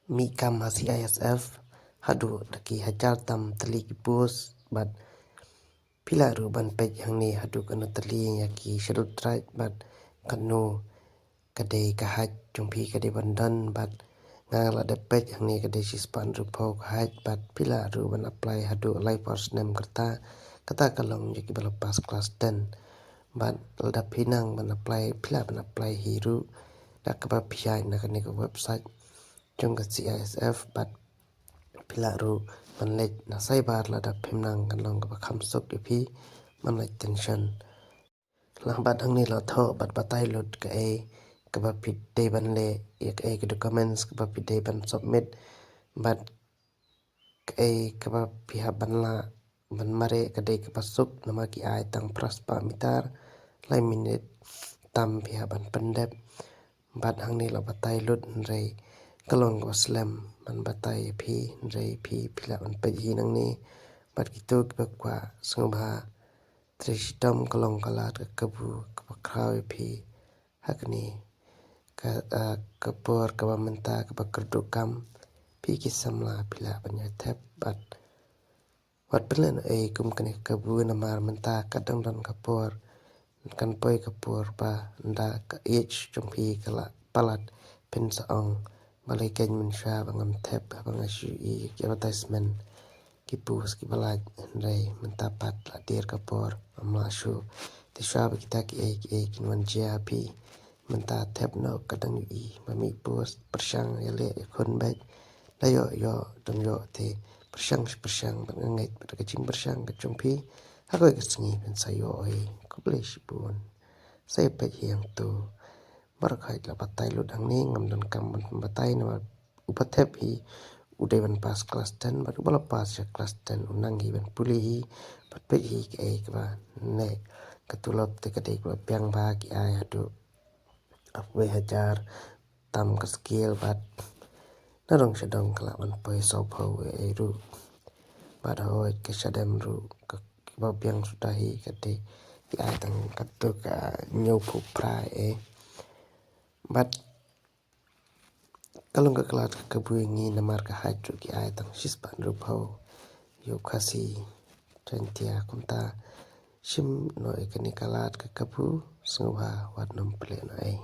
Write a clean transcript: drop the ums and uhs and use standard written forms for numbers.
Mi kam hasi ISF hadu daki hajar tam tali kipus bat pila ru ban pej yang ni hadu kanu tali yaki shadut right bat kanu kadai kahaj jumpi kadai bandan bat ngal ada pej yang ni kadai sispan ru pau kahaj bat pila ru ban apply hadu live first name kata kalong yaki balapas kelas 10 bat lada pinang ban apply pila ban apply hiru dak kaba pihai nak ni ke website jong ka CISF bat pila ru manlej na cyber lada pimnang kan long ka kham sok pi manlej tension lang bat hang ni la tho bat batai lut ka e ka ba pit day ban le ek e ka documents ka ba pit day ban submit bat ka e ka ba piha ban la ban mare ka day ka pasuk nama ki ai tang praspa mitar lai minute tam piha ban pendep bat hang ni la batai lut rei kalong ko slam ban batai phi rei phi phila ban pe hi nang ni bat kitu ka kwa sungba tristom kalong kala ka kabu ka krawi phi hakni ka kapur ka ba menta ka ba kerdukam phi ki samla phila ban ya thep bat wat pelan e kum kani kabu na mar menta ka dang dan kapur kan poi kapur pa nda ka h jong phi kala palat pen saong balai ken mun sha bangam thep bang shu I advertisement ki pus ki balai rei menta pat la dir kapur amla shu ti sha ba kita ki ki wan jia pi menta thep no kadang I mami pus persang yale khon bai la yo dong yo te persang bang ngai ka ching persang ka chung pi hakoi ka singi pen sayo oi kublish pun sai pe hiang tu barakhai la batai lu dang ni ngam dan kam batai na upathep hi uday ban pas class 10 bat ubala pas ya class 10 unang hi ban puli hi bat pe hi ke ba ne katulop te kadai ko pyang ba ki ai adu apwe hajar tam ka skill bat narong shadong kala ban poi so phau e ru bat hoi ke shadem ru ka ba pyang sudahi kadai ki ai tang katuk nyau phu prai e bat kalong ka klat ka buingi namar ka haju ki ai tang shispan ru phau yo khasi tentia kumta shim no ekani kalat ka kapu sungwa wat nom ple na ai